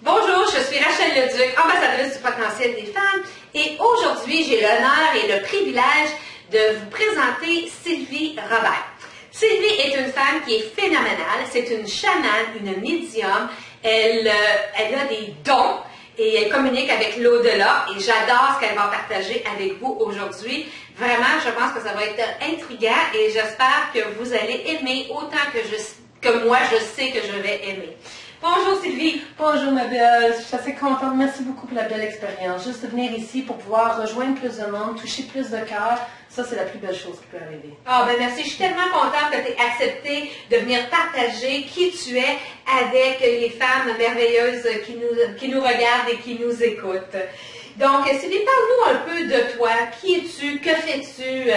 Bonjour, je suis Rachel Leduc, ambassadrice du potentiel des femmes, et aujourd'hui, j'ai l'honneur et le privilège de vous présenter Sylvie Robert. Sylvie est une femme qui est phénoménale, c'est une chamane, une médium, elle a des dons et elle communique avec l'au-delà et j'adore ce qu'elle va partager avec vous aujourd'hui. Vraiment, je pense que ça va être intriguant et j'espère que vous allez aimer autant que moi je sais que je vais aimer. Bonjour Sylvie. Bonjour ma belle, je suis assez contente. Merci beaucoup pour la belle expérience. Juste de venir ici pour pouvoir rejoindre plus de monde, toucher plus de cœurs, ça c'est la plus belle chose qui peut arriver. Ah ben merci, je suis tellement contente que tu aies accepté de venir partager qui tu es avec les femmes merveilleuses qui nous regardent et qui nous écoutent. Donc Sylvie, parle-nous un peu de toi. Qui es-tu? Que fais-tu?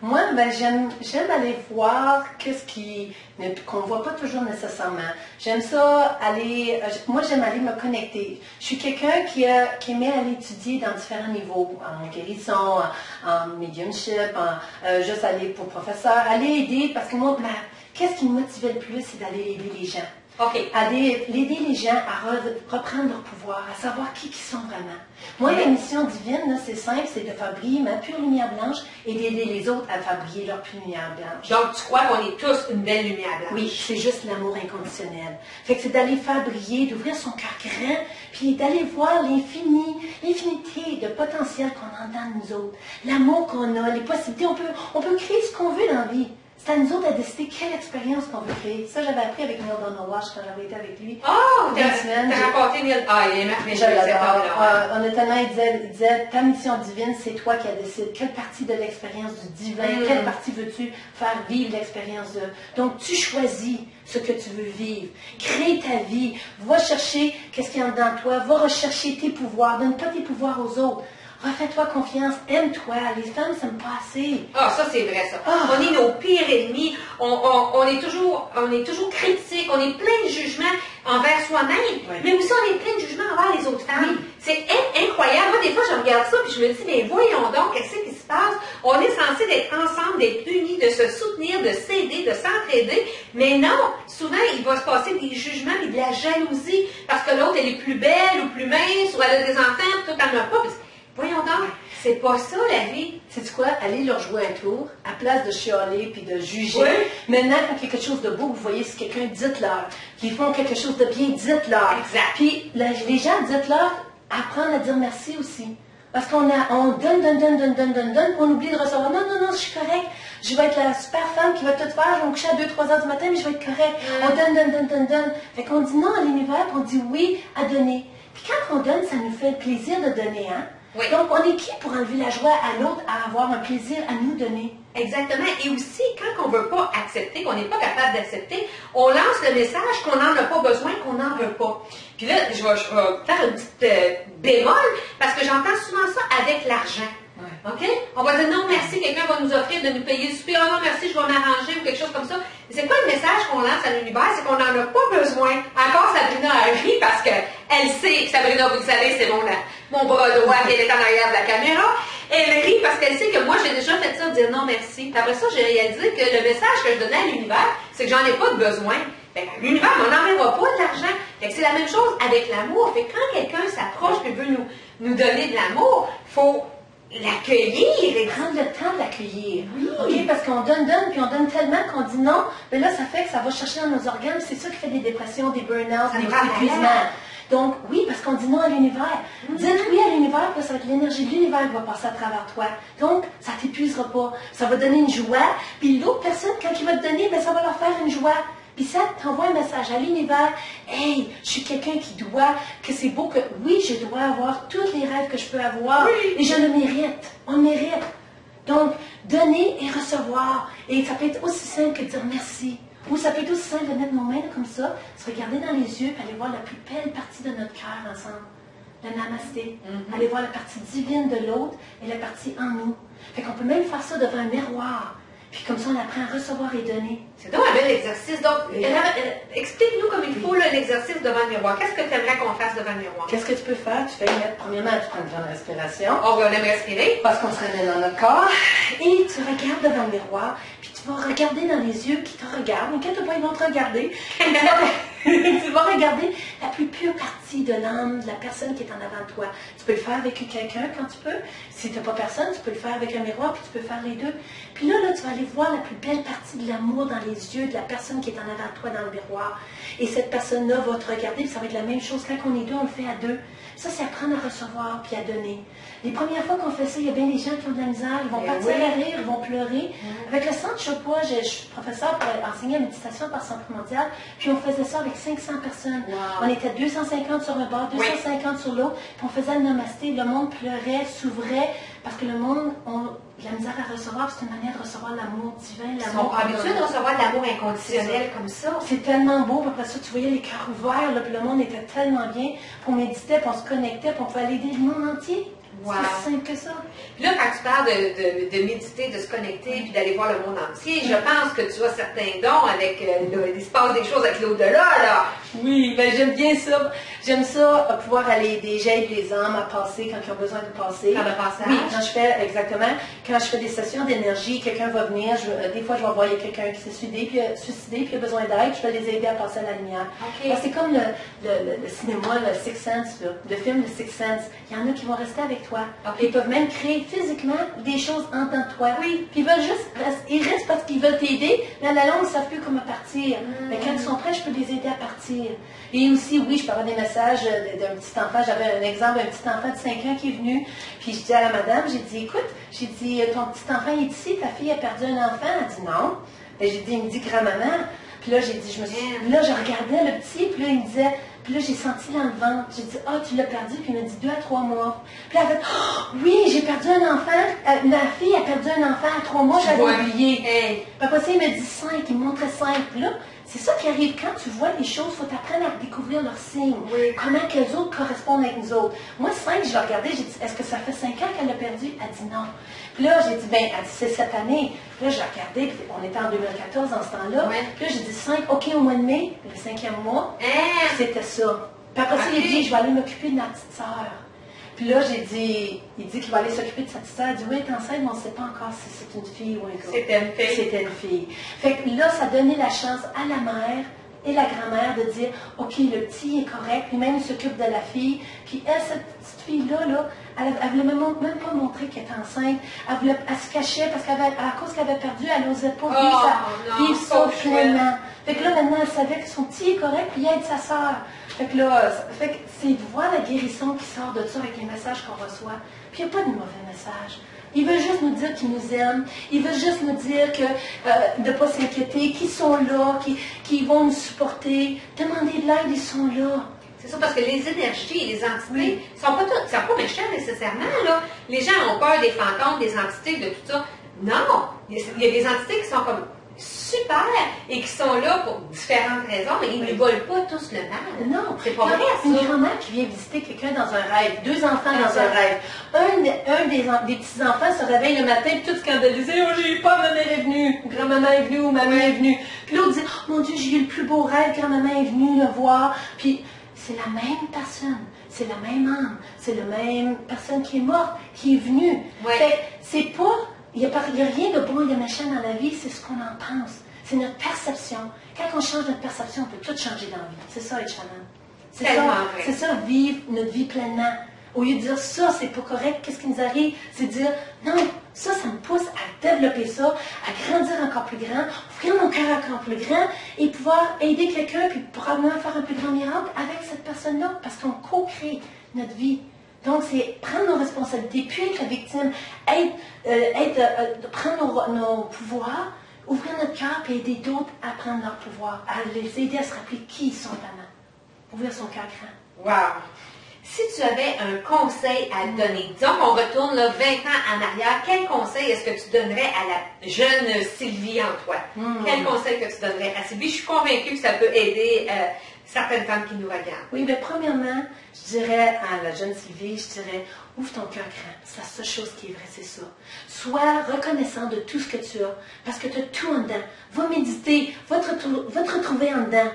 Moi, ben, j'aime aller voir qu'on ne voit pas toujours nécessairement. J'aime ça moi j'aime aller me connecter. Je suis quelqu'un qui aimait aller étudier dans différents niveaux, en guérison, en mediumship, juste aller pour professeur, aller aider, parce que moi, qu'est-ce qui me motivait le plus, c'est d'aller aider les gens. Okay. Aider les gens à reprendre leur pouvoir, à savoir qui sont vraiment. Moi, la mission divine, c'est simple, c'est de faire briller ma pure lumière blanche et d'aider les autres à faire briller leur pure lumière blanche. Donc, tu crois qu'on est tous une belle lumière blanche? Oui, c'est juste l'amour inconditionnel. Fait que c'est d'aller faire briller, d'ouvrir son cœur grand, puis d'aller voir l'infinité de potentiel qu'on a dans nous autres. L'amour qu'on a, les possibilités, on peut créer ce qu'on veut dans la vie. C'est à nous autres à décider quelle expérience qu'on veut créer. Ça, j'avais appris avec Neil Donald Walsh quand j'avais été avec lui. Oh! T'as raconté Neil. Ah, il est merveilleux. Je l'adore. Honnêtement, il disait, ta mission divine, c'est toi qui décides quelle partie de l'expérience du divin, quelle partie veux-tu faire vivre l'expérience de. Donc, tu choisis ce que tu veux vivre. Crée ta vie. Va chercher qu'est-ce qu'il y a dedans de toi. Va rechercher tes pouvoirs. Donne pas tes pouvoirs aux autres. Refais-toi confiance, aime-toi. Les femmes s'aiment pas assez. Ah, ça c'est vrai ça. Oh. On est nos pires ennemis. On est toujours critique. On est plein de jugements envers soi-même. Oui. Mais aussi on est plein de jugements envers les autres femmes. Oui. C'est incroyable. Moi des fois je regarde ça puis je me dis mais voyons donc qu'est-ce qui se passe. On est censé d'être ensemble, d'être unis, de se soutenir, de s'aider, de s'entraider. Mais non, souvent il va se passer des jugements et de la jalousie parce que l'autre elle est plus belle ou plus mince ou elle a des enfants, tout en a pas. Voyons donc, c'est pas ça la vie. Sais-tu quoi? Allez leur jouer un tour, à place de chialer puis de juger. Oui. Maintenant, quand quelque chose de beau, vous voyez, c'est quelqu'un, dites-leur. Qu'ils font quelque chose de bien, dites-leur. Exact. Puis les gens, dites-leur, apprendre à dire merci aussi. Parce qu'on donne, on oublie de recevoir. Non, je suis correct. Je vais être la super femme qui va tout faire. Je vais me coucher à 2-3 heures du matin, mais je vais être correct. On donne. Fait qu'on dit non à l'univers, puis on dit oui à donner. Puis quand on donne, ça nous fait le plaisir de donner, hein? Oui. Donc, on est qui pour enlever la joie à l'autre, à avoir un plaisir à nous donner? Exactement. Et aussi, quand on ne veut pas accepter, qu'on n'est pas capable d'accepter, on lance le message qu'on n'en a pas besoin, qu'on n'en veut pas. Puis là, je vais faire une petite bémol, parce que j'entends souvent ça avec l'argent. Ouais. OK? On va dire non, merci, quelqu'un va nous offrir de nous payer le souper. Oh non, merci, je vais m'arranger ou quelque chose comme ça. C'est quoi le message qu'on lance à l'univers? C'est qu'on n'en a pas besoin. Encore Sabrina a ri parce qu'elle sait, Sabrina, vous le savez, c'est mon bras droit qui est en arrière de la caméra. Elle rit parce qu'elle sait que moi, j'ai déjà fait ça, dire non, merci. Puis après ça, j'ai réalisé que le message que je donnais à l'univers, c'est que j'en ai pas de besoin. L'univers m'en enverra pas de l'argent. C'est la même chose avec l'amour. Fait que quand quelqu'un s'approche et veut nous donner de l'amour, il faut l'accueillir et prendre le temps de l'accueillir. Oui. OK? Parce qu'on donne, puis on donne tellement qu'on dit non, mais là, ça fait que ça va chercher dans nos organes. C'est ça qui fait des dépressions, des burn-out, des épuisements. Donc, oui, parce qu'on dit non à l'univers. Dites oui à l'univers, puis ça va être l'énergie de l'univers qui va passer à travers toi. Donc, ça ne t'épuisera pas. Ça va donner une joie. Puis l'autre personne, quand il va te donner, ben, ça va leur faire une joie. Puis ça t'envoie un message à l'univers. Hey, je suis quelqu'un qui doit, que c'est beau que, oui, je dois avoir tous les rêves que je peux avoir. Oui. Et je le mérite. On mérite. Donc, donner et recevoir. Et ça peut être aussi simple que de dire merci. Ou ça peut être aussi simple de mettre nos mains comme ça, se regarder dans les yeux, puis aller voir la plus belle partie de notre cœur ensemble. Le namasté. Aller voir la partie divine de l'autre et la partie en nous. Fait qu'on peut même faire ça devant un miroir. Puis comme ça, on apprend à recevoir et donner. C'est donc un bel exercice. Donc, explique-nous comme il faut l'exercice devant devant le miroir. Qu'est-ce que tu aimerais qu'on fasse devant le miroir? Qu'est-ce que tu peux faire? Tu fais mettre, premièrement, tu prends une grande respiration. On aime respirer. Parce qu'on se ramène dans notre corps. Et tu regardes devant le miroir, puis tu vas regarder dans les yeux qui te regardent. Inquiète-toi pas, ils vont te regarder. Tu vas regarder la plus pure partie de l'âme de la personne qui est en avant de toi. Tu peux le faire avec quelqu'un quand tu peux. Si tu n'as pas personne, tu peux le faire avec un miroir, puis tu peux faire les deux. Puis là, tu vas aller voir la plus belle partie de l'amour dans les yeux de la personne qui est en avant de toi dans le miroir. Et cette personne-là va te regarder, puis ça va être la même chose. Quand on est deux, on le fait à deux. Ça, c'est apprendre à recevoir puis à donner. Les premières fois qu'on fait ça, il y a bien des gens qui ont de la misère, ils vont partir à rire, ils vont pleurer. Avec le centre Chopra, je suis professeur pour enseigner la méditation par Centre mondial, puis on faisait ça avec 500 personnes. Wow. On était 250 sur un bord, 250 sur l'autre, puis on faisait le namasté, le monde pleurait, s'ouvrait, parce que le monde a de la misère à recevoir, c'est une manière de recevoir l'amour divin, l'amour. Ils sont habitués de recevoir de l'amour inconditionnel comme ça. C'est tellement beau, puis après ça, tu voyais les cœurs ouverts, là, puis le monde était tellement bien, puis on méditait, puis on se connectait, puis on pouvait aider le monde entier. Wow. C'est aussi simple que ça. Puis là, quand tu parles de méditer, de se connecter, puis d'aller voir le monde entier, je pense que tu as certains dons avec, il se passe des choses avec l'au-delà, là. Oui, ben j'aime bien ça. J'aime ça, pouvoir aller aider, j'aide les âmes à passer quand ils ont besoin de passer. Faire le passage. Oui, quand je fais, exactement, quand je fais des sessions d'énergie, quelqu'un va venir, des fois je vais voir, il y a quelqu'un qui s'est suicidé, puis il a besoin d'aide, je vais les aider à passer à la lumière. Okay. C'est comme le cinéma, le Sixth Sense, le film The Sixth Sense. Il y en a qui vont rester avec toi. Okay. Ils peuvent même créer physiquement des choses en tant que toi. Oui. Puis ils veulent juste, ils restent parce qu'ils veulent t'aider, mais à la longue, ils ne savent plus comment partir. Mais quand ils sont prêts, je peux les aider à partir. Et aussi, oui, je peux avoir des messages d'un petit enfant. J'avais un exemple d'un petit enfant de 5 ans qui est venu. Puis je dis à la madame, j'ai dit, écoute, j'ai dit, ton petit enfant est ici, ta fille a perdu un enfant. Elle dit non. Et j'ai dit, il me dit grand-maman. Puis là, j'ai dit, là, je regardais le petit, puis là, il me disait, puis là, j'ai senti dans le ventre. J'ai dit, ah, tu l'as perdu, puis il m'a dit 2 à 3 mois. Puis là, elle a fait, oh, oui, j'ai perdu un enfant. Ma fille a perdu un enfant à 3 mois, j'avais oublié. Hey. Puis après ça, il m'a dit 5, il me montrait 5. Puis là, c'est ça qui arrive quand tu vois les choses, il faut t'apprendre à découvrir leurs signes. Oui. Comment que les autres correspondent avec nous autres. Moi, 5, je l'ai regardé, j'ai dit, est-ce que ça fait 5 ans qu'elle a perdu? Elle dit non. Puis là, j'ai dit, ben, elle dit, c'est cette année. Puis là, j'ai regardé, puis on était en 2014 dans ce temps-là. Ouais. Puis là, j'ai dit 5, OK, au mois de mai, le 5e mois, c'était ça. Puis après ça, il a dit, je vais aller m'occuper de ma petite sœur. Puis là, il dit qu'il va aller s'occuper de sa petite sœur. Elle dit, oui, elle est enceinte, mais on ne sait pas encore si c'est une fille ou un gars. C'était une fille. C'était une fille. Fait que là, ça donnait la chance à la mère et la grand-mère de dire, OK, le petit est correct, puis même il s'occupe de la fille. Puis elle, cette petite fille-là, elle voulait même pas montrer qu'elle était enceinte. Elle se cachait parce qu'à cause qu'elle avait perdu, elle n'osait pas vivre ça pleinement. Fait que là, maintenant, elle savait que son petit est correct, puis il aide sa sœur. Fait que là, c'est de voir la guérison qui sort de ça avec les messages qu'on reçoit. Puis il n'y a pas de mauvais messages. Il veut juste nous dire qu'il nous aime. Il veut juste nous dire que de ne pas s'inquiéter, qu'ils sont là, qu'ils vont nous supporter. Demander de l'aide, ils sont là. C'est ça, parce que les énergies, les entités, sont pas toutes, sont pas méchantes nécessairement, là. Les gens ont peur des fantômes, des entités, de tout ça. Non! Il y a des entités qui sont comme super et qui sont là pour différentes raisons, mais ils ne volent pas tous le mal. Non, c'est pas vrai, ça. Une grand-mère qui vient visiter quelqu'un dans un rêve, 2 enfants dans un rêve. Un des petits-enfants se réveille le matin, tout scandalisé, oh, j'ai eu peur, ma mère est venue, grand-maman est venue ou maman est venue. Puis l'autre dit, oh mon Dieu, j'ai eu le plus beau rêve, grand-maman est venue le voir. Puis c'est la même personne, c'est la même âme, c'est la même personne qui est morte, qui est venue. Ouais. Fait, c'est pas... Il n'y a rien de bon et de méchant dans la vie, c'est ce qu'on en pense. C'est notre perception. Quand on change notre perception, on peut tout changer dans la vie. C'est ça, être chaman. C'est ça, vivre notre vie pleinement. Au lieu de dire ça, c'est pas correct, qu'est-ce qui nous arrive? C'est de dire, non, ça me pousse à développer ça, à grandir encore plus grand, ouvrir mon cœur encore plus grand et pouvoir aider quelqu'un, puis probablement faire un plus grand miracle avec cette personne-là, parce qu'on co-crée notre vie. Donc, c'est prendre nos responsabilités, puis être la victime, prendre nos pouvoirs, ouvrir notre cœur, puis aider d'autres à prendre leur pouvoir, à les aider à se rappeler qui ils sont vraiment. Ouvrir son cœur grand. Wow! Si tu avais un conseil à donner, disons qu'on retourne là, 20 ans en arrière, quel conseil est-ce que tu donnerais à la jeune Sylvie en toi? Quel conseil que tu donnerais à Sylvie? Je suis convaincue que ça peut aider certaines femmes qui nous regardent. Oui, bien premièrement, je dirais à la jeune Sylvie, je dirais, ouvre ton cœur grand. C'est la seule chose qui est vraie, c'est ça. Sois reconnaissant de tout ce que tu as, parce que tu as tout en dedans. Va méditer, va te retrouver en dedans.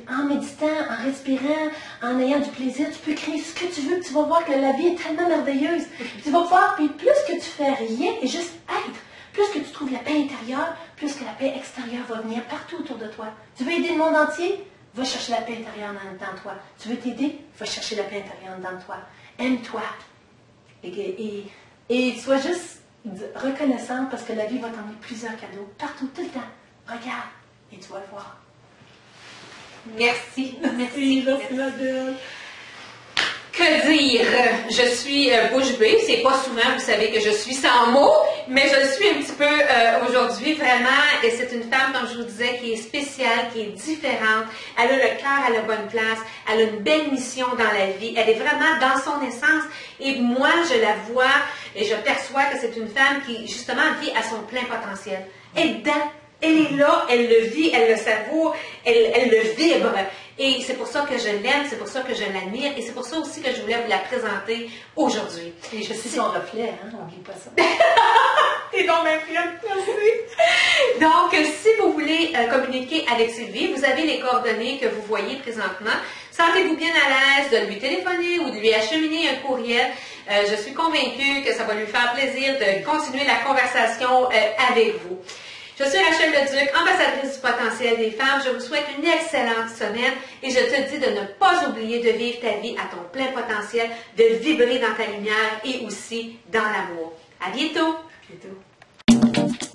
En méditant, en respirant, en ayant du plaisir, tu peux créer ce que tu veux. Tu vas voir que la vie est tellement merveilleuse. Tu vas voir, puis plus que tu fais rien et juste être, plus que tu trouves la paix intérieure, plus que la paix extérieure va venir partout autour de toi. Tu veux aider le monde entier? Va chercher la paix intérieure dans toi. Tu veux t'aider? Va chercher la paix intérieure dans toi. Aime-toi. Et sois juste reconnaissante parce que la vie va t'emmener plusieurs cadeaux, partout, tout le temps. Regarde et tu vas le voir. Merci. Merci, la belle. Que dire? Je suis bouche bée. C'est pas souvent, vous savez, que je suis sans mots, mais je le suis un petit peu aujourd'hui, vraiment. Et c'est une femme, comme je vous disais, qui est spéciale, qui est différente. Elle a le cœur à la bonne place. Elle a une belle mission dans la vie. Elle est vraiment dans son essence. Et moi, je la vois et je perçois que c'est une femme qui, justement, vit à son plein potentiel. Elle est dedans. Elle est là, elle le vit, elle le savoure, elle le vibre. Et c'est pour ça que je l'aime, c'est pour ça que je l'admire, et c'est pour ça aussi que je voulais vous la présenter aujourd'hui. Et je suis son reflet, hein, n'oublie pas ça. T'es donc bien fière, merci. Donc, si vous voulez communiquer avec Sylvie, vous avez les coordonnées que vous voyez présentement. Sentez-vous bien à l'aise de lui téléphoner ou de lui acheminer un courriel. Je suis convaincue que ça va lui faire plaisir de continuer la conversation avec vous. Je suis Rachel Leduc, ambassadrice du potentiel des femmes. Je vous souhaite une excellente semaine et je te dis de ne pas oublier de vivre ta vie à ton plein potentiel, de vibrer dans ta lumière et aussi dans l'amour. À bientôt! À bientôt.